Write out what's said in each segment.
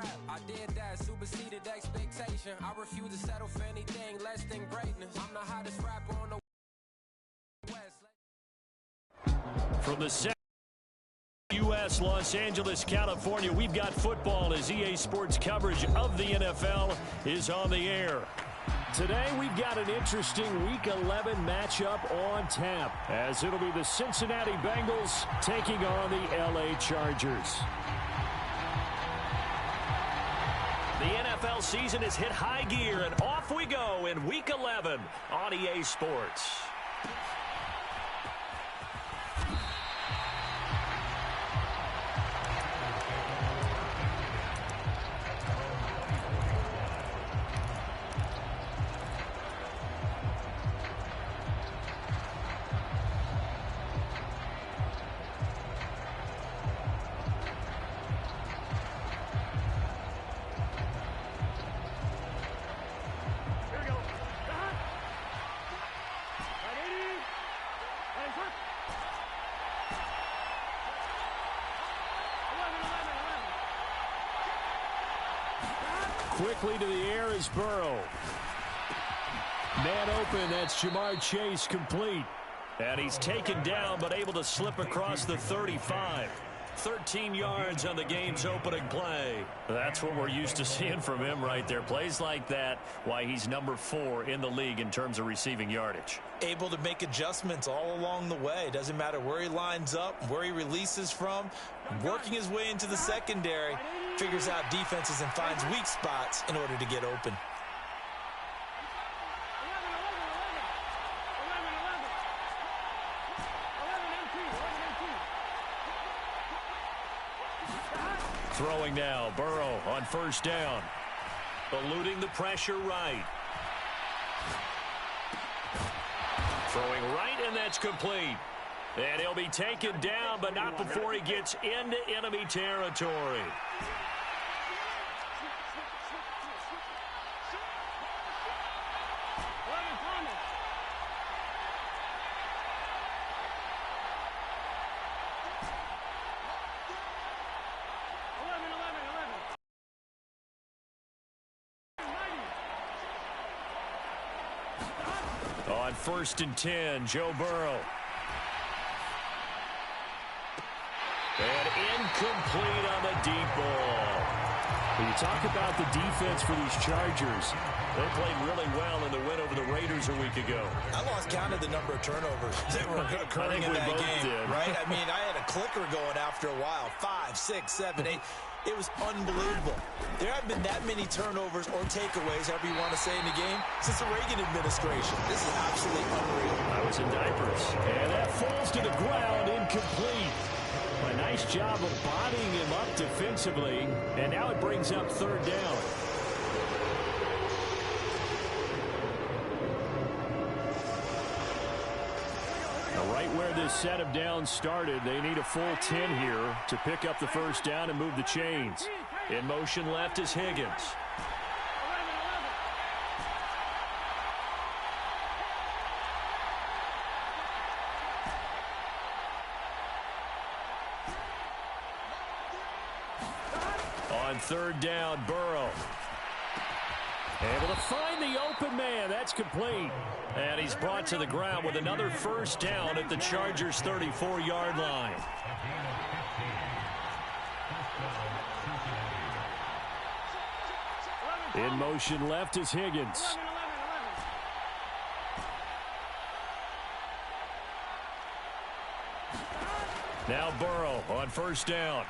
rap. I did that, superseded expectation. I refuse to settle for anything less than greatness. I'm the hottest rapper on the West. From the U.S., Los Angeles, California, we've got football as EA Sports coverage of the NFL is on the air. Today, we've got an interesting Week 11 matchup on tap, as it'll be the Cincinnati Bengals taking on the L.A. Chargers. The NFL season has hit high gear, and off we go in Week 11 on EA Sports. Quickly to the air is Burrow. Man open, that's Jamar Chase, complete. And he's taken down but able to slip across the 35. 13 yards on the game's opening play. That's what we're used to seeing from him right there. Plays like that, why he's number 4 in the league in terms of receiving yardage. Able to make adjustments all along the way. Doesn't matter where he lines up, where he releases from. Working his way into the secondary. Figures out defenses and finds weak spots in order to get open. Throwing now, Burrow on first down. Eluding the pressure right. Throwing right, and that's complete. And he'll be taken down, but not before he gets into enemy territory. On 1st and 10, Joe Burrow. And incomplete on the deep ball. When you talk about the defense for these Chargers, they played really well in the win over the Raiders a week ago. I lost count of the number of turnovers that were occurring in that game, right? I mean, I had a clicker going after a while. 5, 6, 7, 8. It was unbelievable. There haven't been that many turnovers or takeaways, however you want to say, in the game since the Reagan administration. This is absolutely unreal. I was in diapers. And that falls to the ground, incomplete. A nice job of bodying him up defensively, and now it brings up 3rd down. Right where this set of downs started, they need a full 10 here to pick up the first down and move the chains. In motion left is Higgins. On 3rd down, Burrow. Able to find the open man. That's complete. And he's brought to the ground with another first down at the Chargers' 34-yard line. In motion left is Higgins. Now Burrow on first down.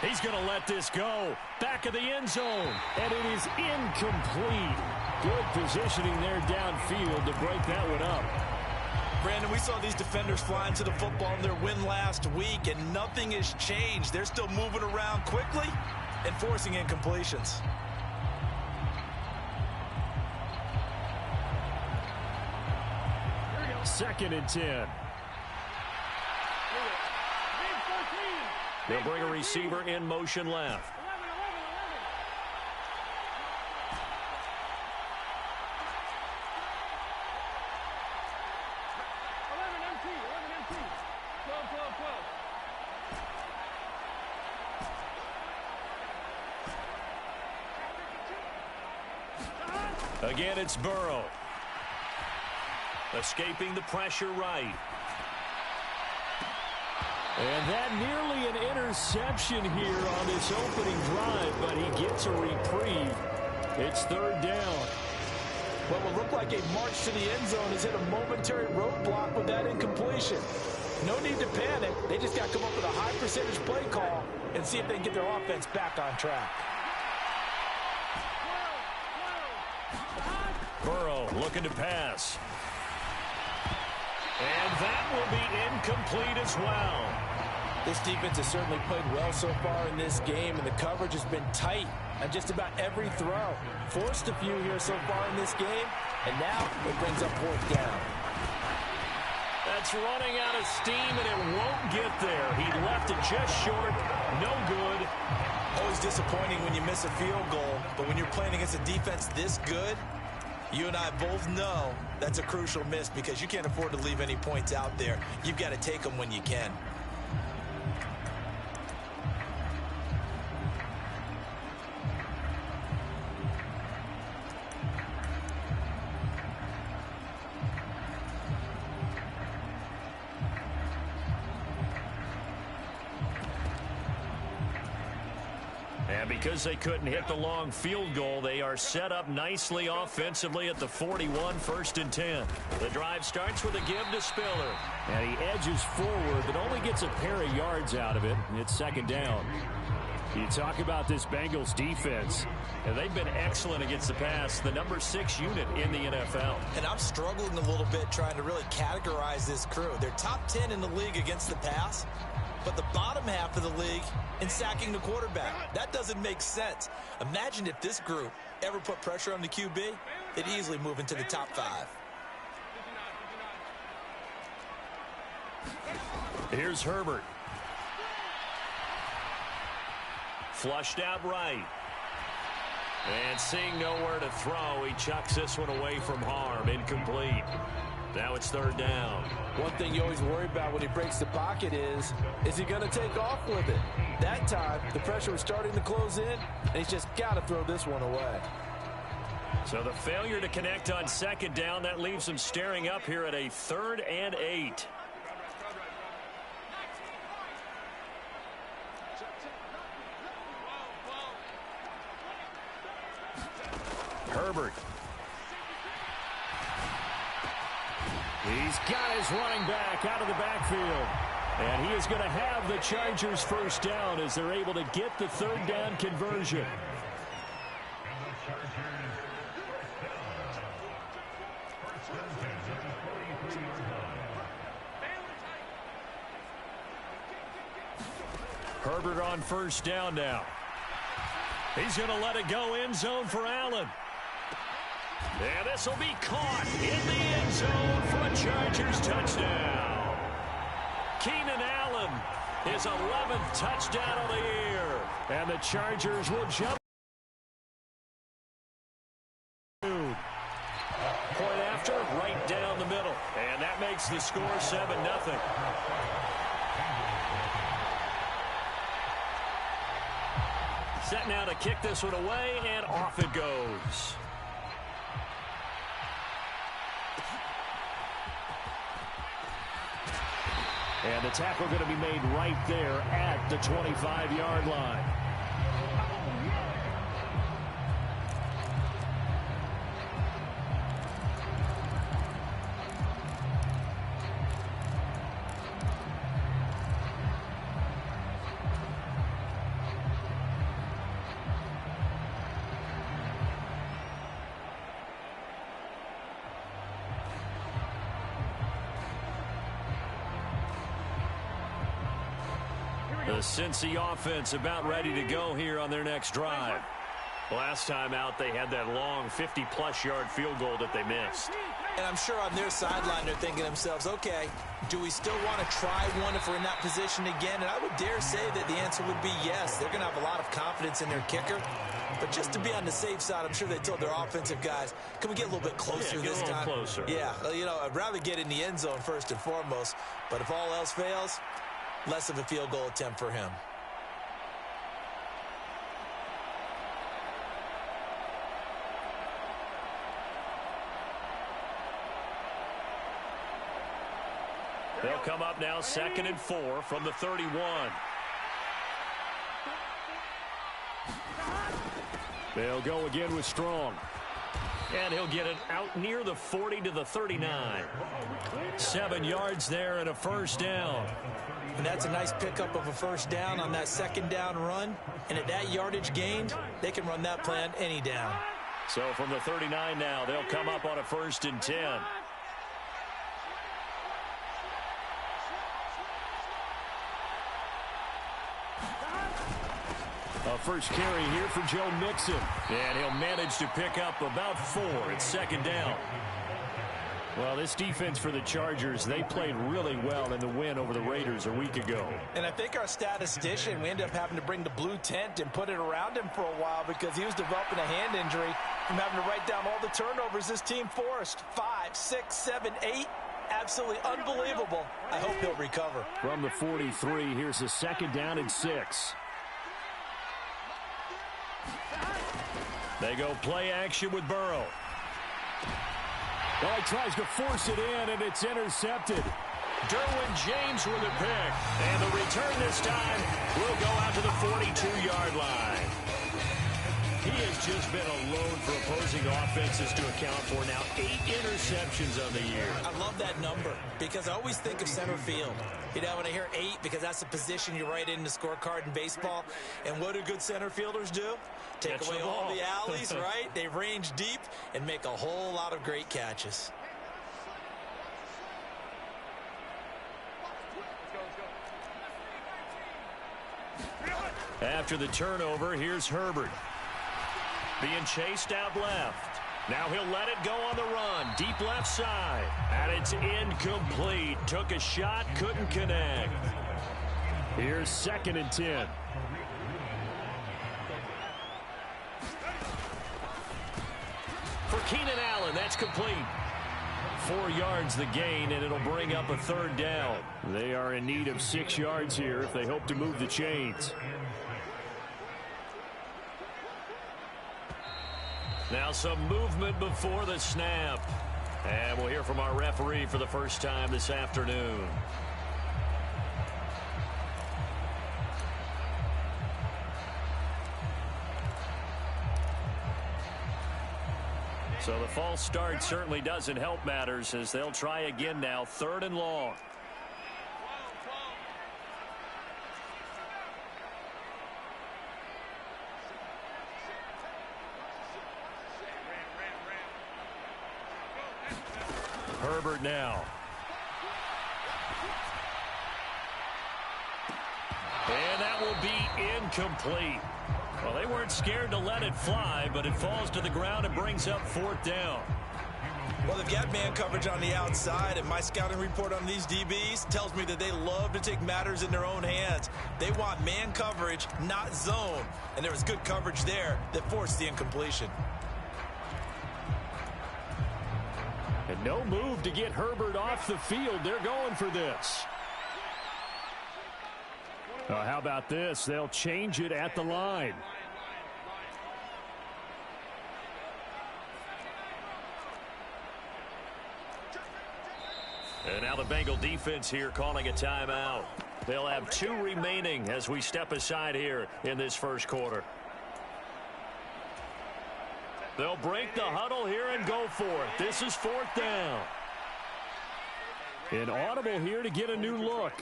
He's going to let this go. Back of the end zone. And it is incomplete. Good positioning there downfield to break that one up. Brandon, we saw these defenders flying to the football in their win last week, and nothing has changed. They're still moving around quickly and forcing incompletions. Second and 10. They'll bring a receiver in motion left. Again, it's Burrow. Escaping the pressure right. And that nearly an interception here on this opening drive, but he gets a reprieve. It's third down. What will look like a march to the end zone has hit a momentary roadblock with that incompletion. No need to panic. They just got to come up with a high percentage play call and see if they can get their offense back on track. Burrow looking to pass. And that will be incomplete as well. This defense has certainly played well so far in this game, and the coverage has been tight on just about every throw. Forced a few here so far in this game, and now it brings up fourth down. That's running out of steam, and it won't get there. He left it just short. No good. Always disappointing when you miss a field goal, but when you're playing against a defense this good, you and I both know that's a crucial miss because you can't afford to leave any points out there. You've got to take them when you can. And because they couldn't hit the long field goal, they are set up nicely offensively at the 41, 1st and 10. The drive starts with a give to Spiller. And he edges forward, but only gets a pair of yards out of it. It's second down. You talk about this Bengals defense, and they've been excellent against the pass, the number 6 unit in the NFL. And I'm struggling a little bit trying to really categorize this crew. They're top 10 in the league against the pass, but the bottom half of the league in sacking the quarterback. That doesn't make sense. Imagine if this group ever put pressure on the QB, they'd easily move into the top 5. Here's Herbert. Flushed out right. And seeing nowhere to throw, he chucks this one away from harm. Incomplete. Now it's third down. One thing you always worry about when he breaks the pocket is he going to take off with it? That time, the pressure was starting to close in, and he's just got to throw this one away. So the failure to connect on second down, that leaves him staring up here at a 3rd and 8. Herbert. He's got his running back out of the backfield. And he is going to have the Chargers first down as they're able to get the third down conversion. Herbert on first down now. He's going to let it go end zone for Allen. And this will be caught in the end zone for a Chargers touchdown. Keenan Allen, his 11th touchdown of the year. And the Chargers will jump. Point after, right down the middle. And that makes the score 7-0. Set now to kick this one away, and off it goes. And the tackle going to be made right there at the 25-yard line. The Cincy offense about ready to go here on their next drive. Last time out, they had that long 50-plus yard field goal that they missed. And I'm sure on their sideline they're thinking to themselves, okay, do we still want to try one if we're in that position again? And I would dare say that the answer would be yes. They're going to have a lot of confidence in their kicker. But just to be on the safe side, I'm sure they told their offensive guys, can we get a little bit closer this time? Closer. Yeah, you know, I'd rather get in the end zone first and foremost. But if all else fails, less of a field goal attempt for him. They'll come up now 2nd and 4 from the 31. They'll go again with Strong. And he'll get it out near the 40 to the 39. 7 yards there and a first down. And that's a nice pickup of a first down on that second down run. And at that yardage gained, they can run that play on any down. So from the 39 now, they'll come up on a 1st and 10. A first carry here for Joe Mixon. And he'll manage to pick up about 4 at 2nd down. Well, this defense for the Chargers, they played really well in the win over the Raiders a week ago. And I think our statistician, we ended up having to bring the blue tent and put it around him for a while because he was developing a hand injury from having to write down all the turnovers this team forced. 5, 6, 7, 8. Absolutely unbelievable. I hope he'll recover. From the 43, here's a 2nd down and 6. They go play action with Burrow. Oh, he tries to force it in, and it's intercepted. Derwin James with a pick. And the return this time will go out to the 42-yard line. He has just been a load for opposing offenses to account for now. 8 interceptions on the year. I love that number because I always think of center field. You know, when I hear 8, because that's the position you write in the scorecard in baseball. And what do good center fielders do? Take away all the alleys, right? They range deep and make a whole lot of great catches. After the turnover, here's Herbert. Being chased out left. Now he'll let it go on the run. Deep left side. And it's incomplete. Took a shot, couldn't connect. Here's 2nd and 10. For Keenan Allen, that's complete. 4 yards the gain, and it'll bring up a 3rd down. They are in need of 6 yards here if they hope to move the chains. Now some movement before the snap. And we'll hear from our referee for the first time this afternoon. So the false start certainly doesn't help matters as they'll try again now. 3rd and long. Herbert now. And that will be incomplete. Well, they weren't scared to let it fly, but it falls to the ground and brings up 4th down. Well, they've got man coverage on the outside, and my scouting report on these DBs tells me that they love to take matters in their own hands. They want man coverage, not zone. And there was good coverage there that forced the incompletion. And no move to get Herbert off the field. They're going for this. How about this? They'll change it at the line. And now the Bengal defense here calling a timeout. They'll have 2 remaining as we step aside here in this first quarter. They'll break the huddle here and go for it. This is 4th down. An audible here to get a new look.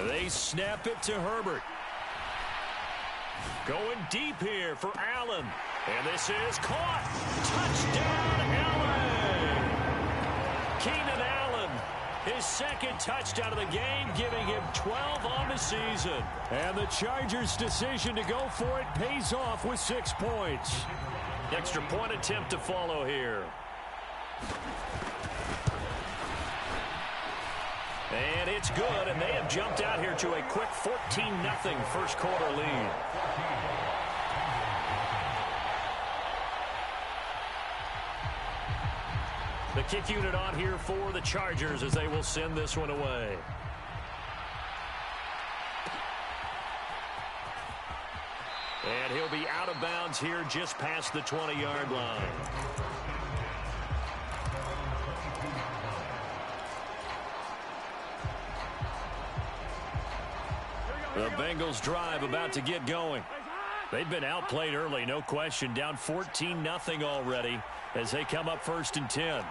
They snap it to Herbert. Going deep here for Allen. And this is caught. Touchdown, Allen. Keenan Allen, his 2nd touchdown of the game, giving him 12 on the season. And the Chargers' decision to go for it pays off with 6 points. Extra point attempt to follow here. And it's good, and they have jumped out here to a quick 14-0 first quarter lead. The kick unit on here for the Chargers as they will send this one away. And he'll be out of bounds here just past the 20-yard line. The Bengals drive about to get going. They've been outplayed early, no question. Down 14-0 already as they come up 1st and 10.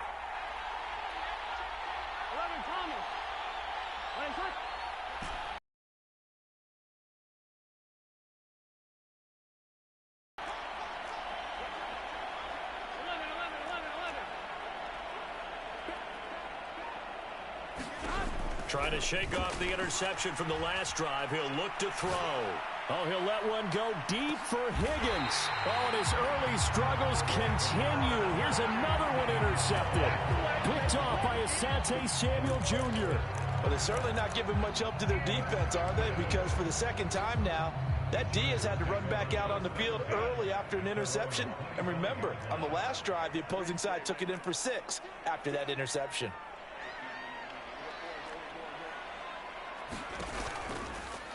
Trying to shake off the interception from the last drive. He'll look to throw. Oh, he'll let one go deep for Higgins. Oh, and his early struggles continue. Here's another one intercepted. Picked off by Asante Samuel Jr. Well, they're certainly not giving much help to their defense, are they? Because for the second time now, that D has had to run back out on the field early after an interception. And remember, on the last drive, the opposing side took it in for 6 after that interception.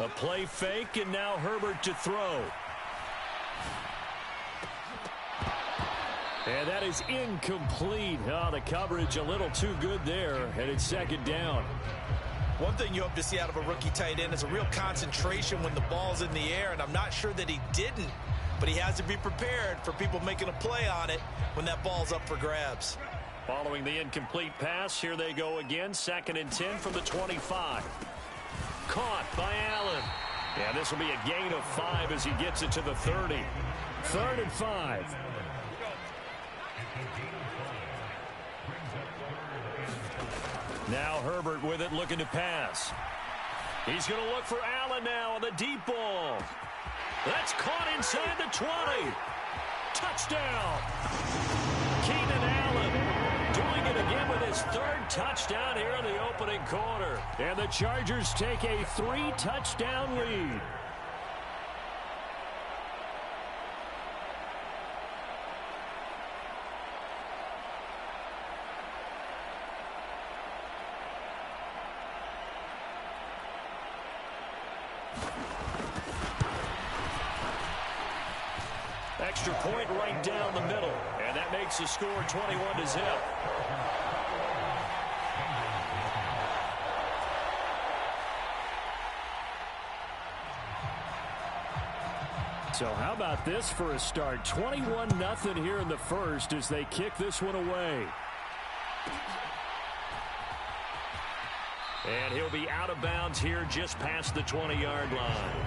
A play fake, and now Herbert to throw. And that is incomplete. Oh, the coverage a little too good there, and it's 2nd down. One thing you hope to see out of a rookie tight end is a real concentration when the ball's in the air, and I'm not sure that he didn't, but he has to be prepared for people making a play on it when that ball's up for grabs. Following the incomplete pass, here they go again, 2nd and 10 from the 25. Caught by Allen. Yeah, this will be a gain of 5 as he gets it to the 30. 3rd and 5. Now Herbert with it, looking to pass. He's going to look for Allen now on the deep ball. That's caught inside the 20. Touchdown. Keenan Allen doing it again with his 3rd touchdown here in the opening quarter. And the Chargers take a 3-touchdown lead. Extra point right down the middle. And that makes the score 21-0. So how about this for a start? 21-0 here in the first as they kick this one away. And he'll be out of bounds here just past the 20-yard line.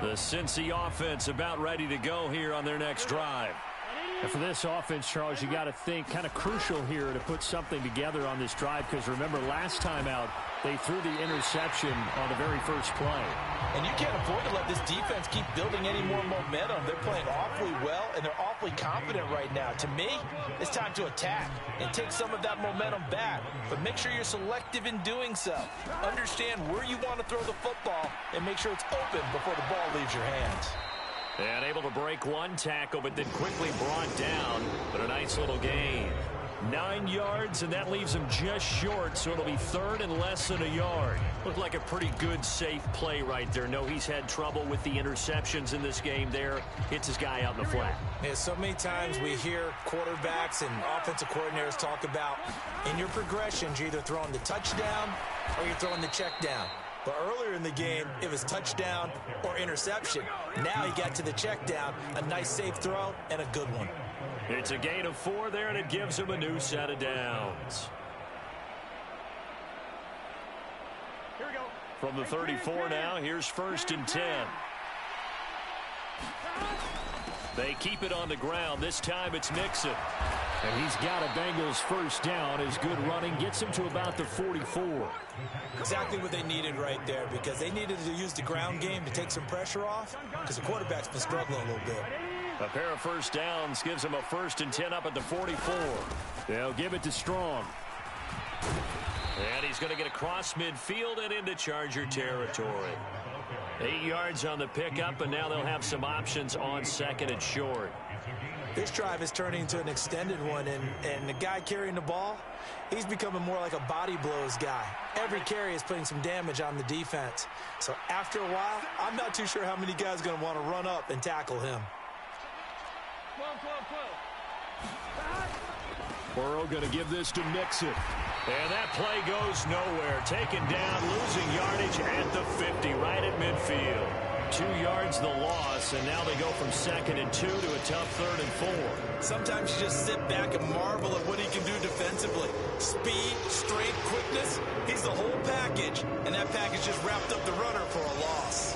The Cincy offense about ready to go here on their next drive. And for this offense, Charles, you got to think kind of crucial here to put something together on this drive, because remember last time out they threw the interception on the very first play. And you can't afford to let this defense keep building any more momentum. They're playing awfully well, and they're awfully confident right now. To me, it's time to attack and take some of that momentum back. But make sure you're selective in doing so. Understand where you want to throw the football and make sure it's open before the ball leaves your hands. And able to break one tackle, but then quickly brought down. But a nice little gain. 9 yards, and that leaves him just short, so it'll be 3rd and less than a yard. Looked like a pretty good, safe play right there. No, he's had trouble with the interceptions in this game there. Hits his guy out in the flat. Yeah, so many times we hear quarterbacks and offensive coordinators talk about in your progressions, you're either throwing the touchdown or you're throwing the check down. But earlier in the game, it was touchdown or interception. Now he got to the check down, a nice safe throw, and a good one. It's a gain of 4 there, and it gives him a new set of downs. Here we go. From the 34 now, here's 1st and 10. They keep it on the ground. This time it's Mixon. And he's got a Bengals first down. His good running gets him to about the 44. Exactly what they needed right there, because they needed to use the ground game to take some pressure off, because the quarterback's been struggling a little bit. A pair of first downs gives him a 1st and 10 up at the 44. They'll give it to Strong. And he's going to get across midfield and into Charger territory. 8 yards on the pickup, and now they'll have some options on 2nd and short. This drive is turning into an extended one, and the guy carrying the ball, he's becoming more like a body blows guy. Every carry is putting some damage on the defense. So after a while, I'm not too sure how many guys are going to want to run up and tackle him. Burrow going to give this to Mixon. And that play goes nowhere. Taken down, losing yardage at the 50, right at midfield. 2 yards the loss, and now they go from 2nd and 2 to a tough 3rd and 4. Sometimes you just sit back and marvel at what he can do defensively. Speed, strength, quickness, he's the whole package, and that package just wrapped up the runner for a loss.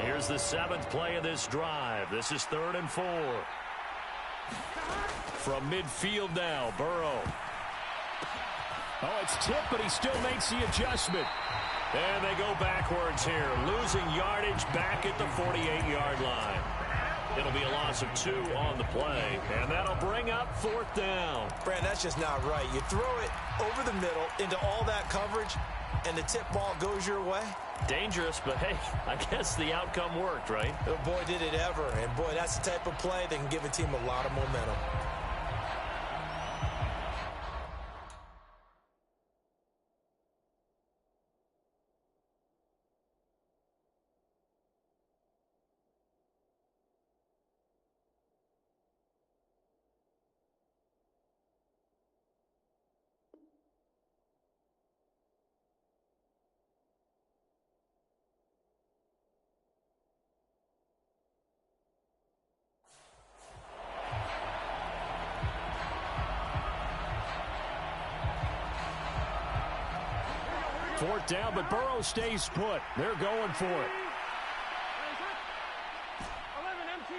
Here's the 7th play of this drive. This is 3rd and 4. From midfield now, Burrow. Oh, it's tipped, but he still makes the adjustment. And they go backwards here, losing yardage back at the 48-yard line. It'll be a loss of 2 on the play, and that'll bring up 4th down. Brad, that's just not right. You throw it over the middle into all that coverage, and the tip ball goes your way. Dangerous, but hey, I guess the outcome worked, right? Oh, boy, did it ever. And, boy, that's the type of play that can give a team a lot of momentum. Fourth down, but Burrow stays put. They're going for it. 11 MT.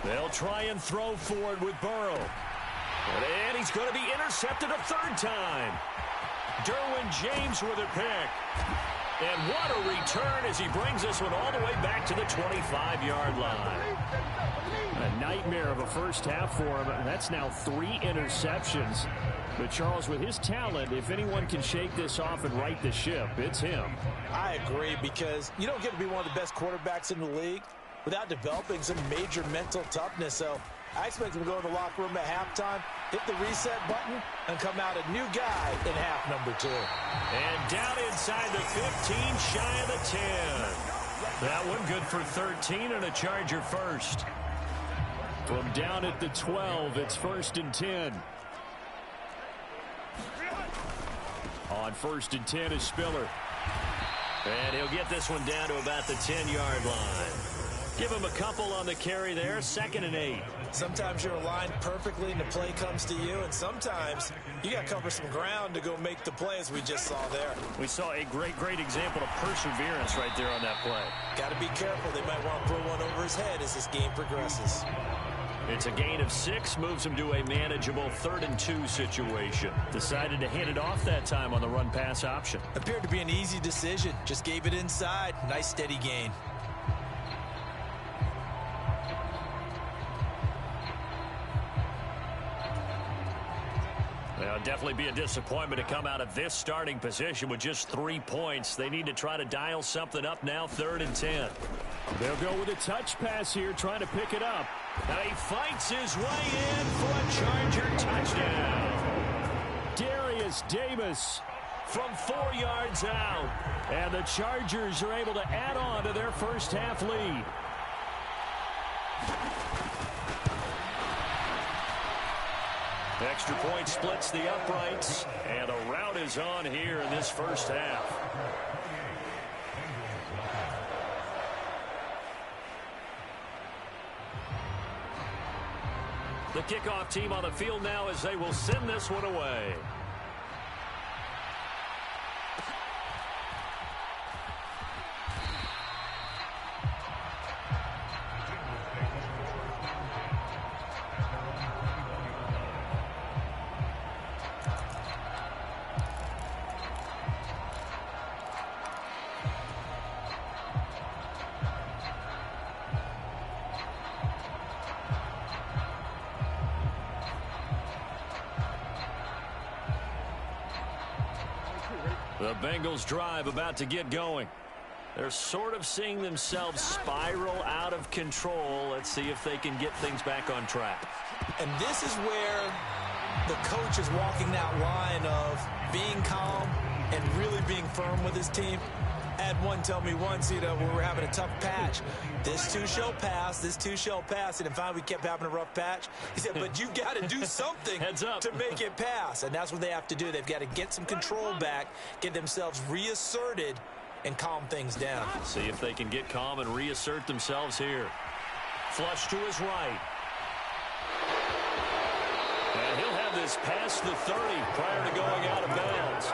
They'll try and throw forward with Burrow. And he's going to be intercepted a 3rd time. Derwin James with a pick. And what a return as he brings this one all the way back to the 25-yard line. A nightmare of a first half for him. That's now 3 interceptions. But, Charles, with his talent, if anyone can shake this off and right the ship, it's him. I agree, because you don't get to be one of the best quarterbacks in the league without developing some major mental toughness. So I expect him to go in the locker room at halftime, hit the reset button, and come out a new guy in half number 2. And down inside the 15, shy of the 10. That one good for 13 and a Charger first. From down at the 12, it's 1st and 10. On 1st and 10 is Spiller. And he'll get this one down to about the 10-yard line. Give him a couple on the carry there, 2nd and 8. Sometimes you're aligned perfectly and the play comes to you, and sometimes you got to cover some ground to go make the play, as we just saw there. We saw a great example of perseverance right there on that play. Got to be careful. They might want to throw one over his head as this game progresses. It's a gain of 6, moves him to a manageable 3rd and 2 situation. Decided to hand it off that time on the run-pass option. Appeared to be an easy decision. Just gave it inside. Nice steady gain. Well, definitely be a disappointment to come out of this starting position with just 3 points. They need to try to dial something up now, 3rd and 10. They'll go with a touch pass here, trying to pick it up. Now he fights his way in for a Charger touchdown. Darius Davis from 4 yards out. And the Chargers are able to add on to their first half lead. Extra point splits the uprights, and a rout is on here in this first half. The kickoff team on the field now as they will send this one away. The Bengals drive about to get going. They're sort of seeing themselves spiral out of control. Let's see if they can get things back on track. And this is where the coach is walking that line of being calm and really being firm with his team. I had one tell me once, when we were having a tough patch, this too shall pass, this too shall pass. And finally we kept having a rough patch. He said, but you got to do something to make it pass. And that's what they have to do. They've got to get some control back, get themselves reasserted, and calm things down. See if they can get calm and reassert themselves here. Flush to his right. And he'll have this past the 30 prior to going out of bounds.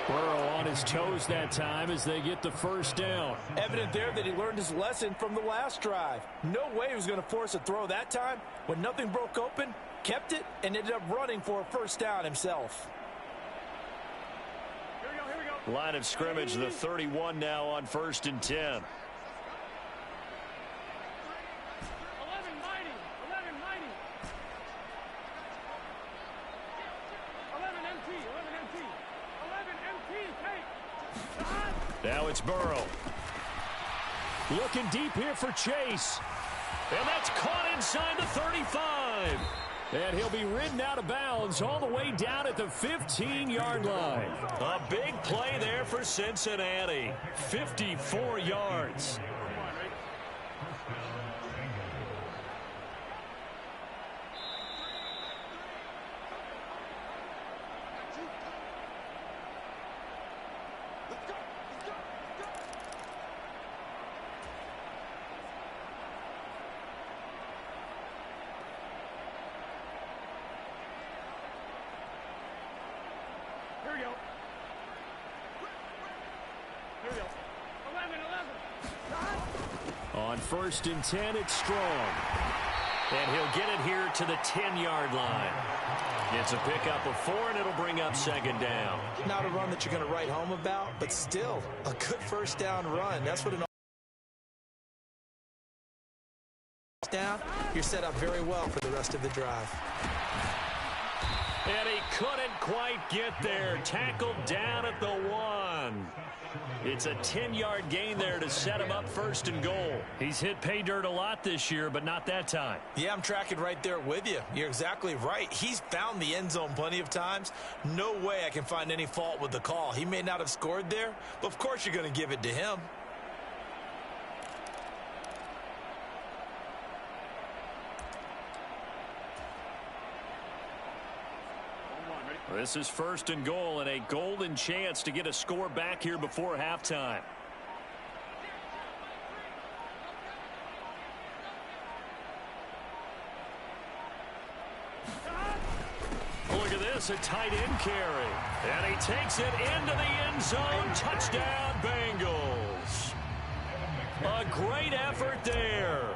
Burrow on his toes that time as they get the first down. Evident there that he learned his lesson from the last drive. No way he was going to force a throw that time. When nothing broke open, kept it, and ended up running for a first down himself. Line of scrimmage, the 31 now on 1st and 10. Now it's Burrow. Looking deep here for Chase. And that's caught inside the 35. And he'll be ridden out of bounds all the way down at the 15-yard line. A big play there for Cincinnati. 54 yards. On 1st and 10, it's Strong. And he'll get it here to the 10-yard line. It's a pickup of 4, and it'll bring up 2nd down. Not a run that you're going to write home about, but still a good first down run. That's what an down. You're set up very well for the rest of the drive. And he couldn't quite get there. Tackled down at the 1. It's a 10-yard gain there to set him up 1st and goal. He's hit pay dirt a lot this year, but not that time. Yeah, I'm tracking right there with you. You're exactly right. He's found the end zone plenty of times. No way I can find any fault with the call. He may not have scored there, but of course you're going to give it to him. This is 1st and goal and a golden chance to get a score back here before halftime. Look at this, a tight end carry. And he takes it into the end zone. Touchdown, Bengals. A great effort there.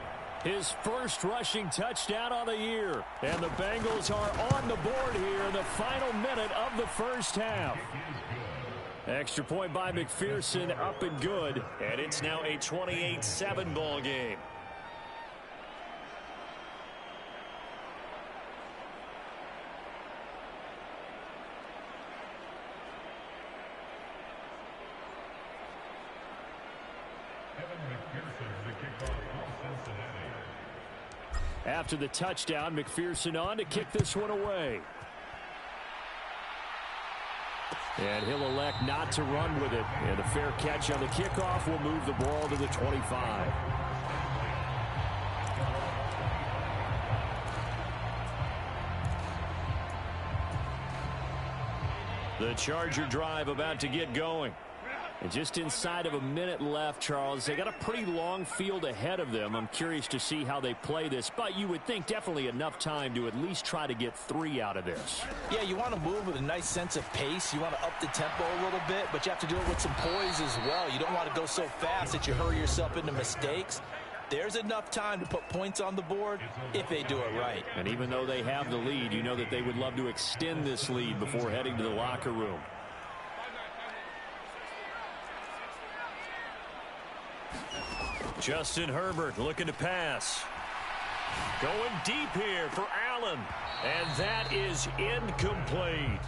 His first rushing touchdown on the year. And the Bengals are on the board here in the final minute of the first half. Extra point by McPherson, up and good. And it's now a 28-7 ball game. After the touchdown, McPherson on to kick this one away. And he'll elect not to run with it. And a fair catch on the kickoff will move the ball to the 25. The Charger drive about to get going. And just inside of a minute left, Charles, they got a pretty long field ahead of them. I'm curious to see how they play this, but you would think definitely enough time to at least try to get 3 out of this. Yeah, you want to move with a nice sense of pace. You want to up the tempo a little bit, but you have to do it with some poise as well. You don't want to go so fast that you hurry yourself into mistakes. There's enough time to put points on the board if they do it right. And even though they have the lead, you know that they would love to extend this lead before heading to the locker room. Justin Herbert looking to pass. Going deep here for Allen. Allen. And that is incomplete.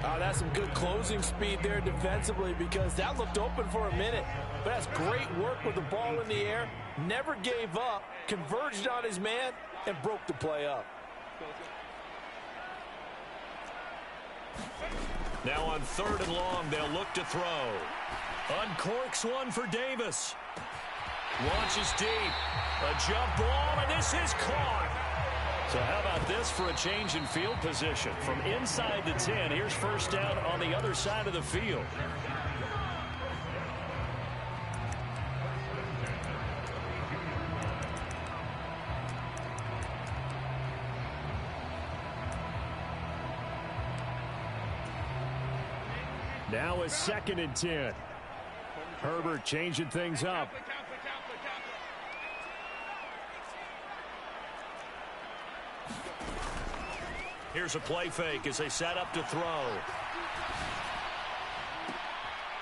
That's some good closing speed there defensively, because that looked open for a minute. But that's great work with the ball in the air. Never gave up, converged on his man, and broke the play up. Now on 3rd and long, they'll look to throw. Uncorks one for Davis. Launches deep. A jump ball, and this is caught. So how about this for a change in field position? From inside the 10, here's first down on the other side of the field. Now a 2nd and 10. Herbert changing things up. Here's a play fake as they set up to throw.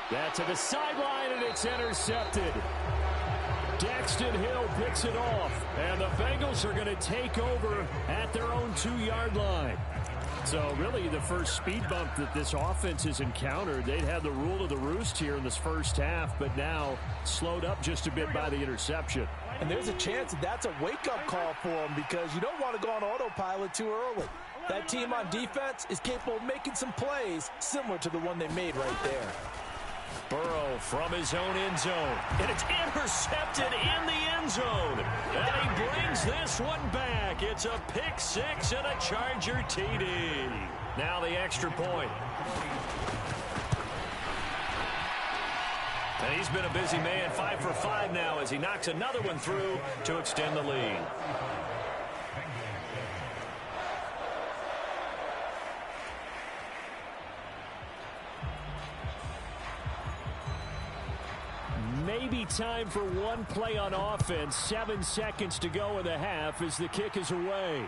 That to the sideline, and it's intercepted. Daxton Hill picks it off, and the Bengals are going to take over at their own 2-yard line. So really the first speed bump that this offense has encountered. They'd had the rule of the roost here in this first half, but now slowed up just a bit by the interception. And there's a chance that that's a wake-up call for them, because you don't want to go on autopilot too early. That team on defense is capable of making some plays similar to the one they made right there. Burrow from his own end zone, and it's intercepted in the end zone. And he brings this one back. It's a pick six and a Charger TD. Now the extra point. And he's been a busy man, 5 for 5 now as he knocks another one through to extend the lead. Maybe time for one play on offense. 7 seconds to go in the half as the kick is away.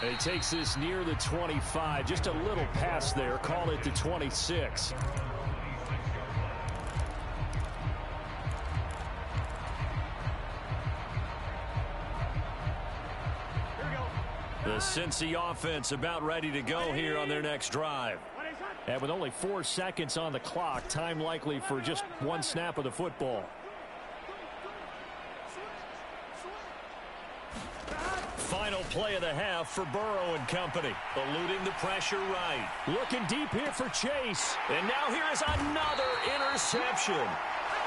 And he takes this near the 25. Just a little pass there. Call it the 26. The Cincy offense about ready to go here on their next drive. And with only 4 seconds on the clock, time likely for just one snap of the football. Final play of the half for Burrow and company. Eluding the pressure right. Looking deep here for Chase. And now here is another interception.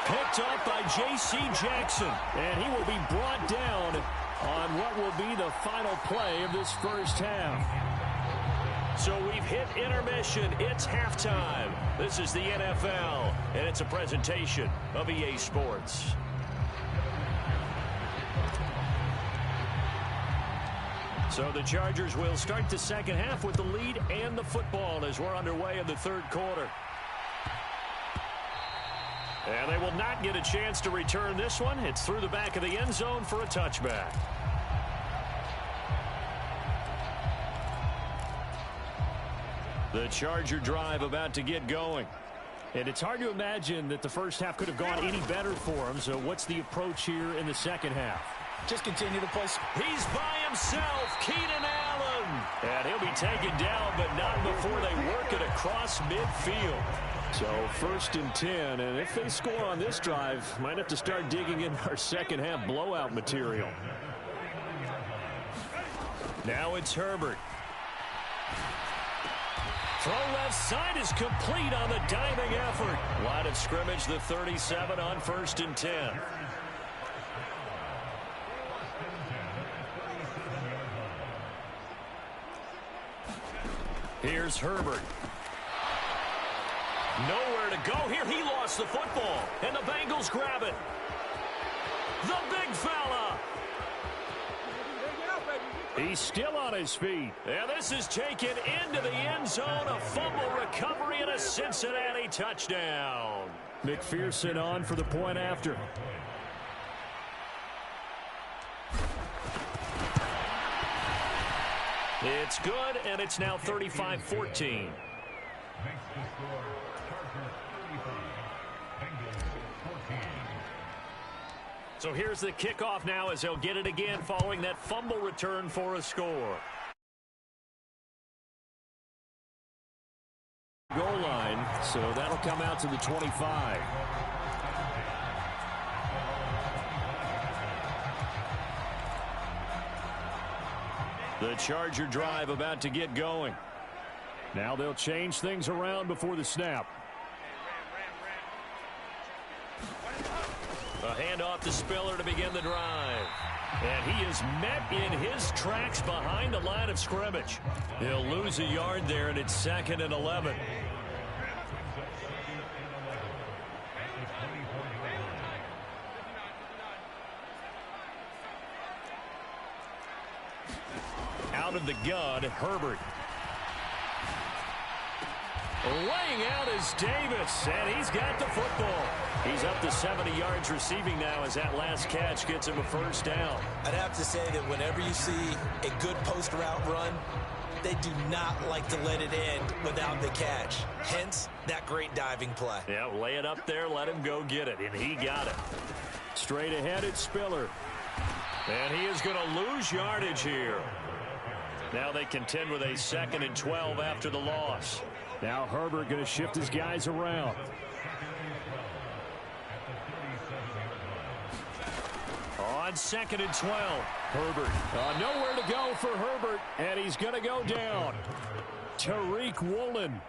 Picked up by J.C. Jackson. And he will be brought down on what will be the final play of this first half. So we've hit intermission. It's halftime. This is the NFL, and it's a presentation of EA Sports. So the Chargers will start the second half with the lead and the football as we're underway in the third quarter. And they will not get a chance to return this one. It's through the back of the end zone for a touchback. The Charger drive about to get going. And it's hard to imagine that the first half could have gone any better for him. So what's the approach here in the second half? Just continue to play. He's by himself, Keenan Allen. And he'll be taken down, but not before they work it across midfield. So 1st and 10, and if they score on this drive, might have to start digging in our second half blowout material. Now it's Herbert. Throw left side is complete on the diving effort. Line of scrimmage, the 37 on 1st and 10. Here's Herbert. Nowhere to go here. He lost the football, and the Bengals grab it. The big fella. He's still on his feet. And this is taken into the end zone. A fumble recovery and a Cincinnati touchdown. McPherson on for the point after. It's good, and it's now 35-14. So here's the kickoff now as they'll get it again following that fumble return for a score. Goal line, so that'll come out to the 25. The Charger drive about to get going. Now they'll change things around before the snap. A handoff to Spiller to begin the drive. And he is met in his tracks behind the line of scrimmage. He'll lose a yard there, and it's 2nd and 11. Out of the gun, Herbert. Laying out is Davis, and he's got the football. He's up to 70 yards receiving now as that last catch gets him a first down. I'd have to say that whenever you see a good post route run, they do not like to let it end without the catch. Hence, that great diving play. Yeah, lay it up there, let him go get it, and he got it. Straight ahead, it's Spiller. And he is going to lose yardage here. Now they contend with a 2nd and 12 after the loss. Now Herbert going to shift his guys around. On 2nd and 12, Herbert. Nowhere to go for Herbert, and he's going to go down. Tariq Woolen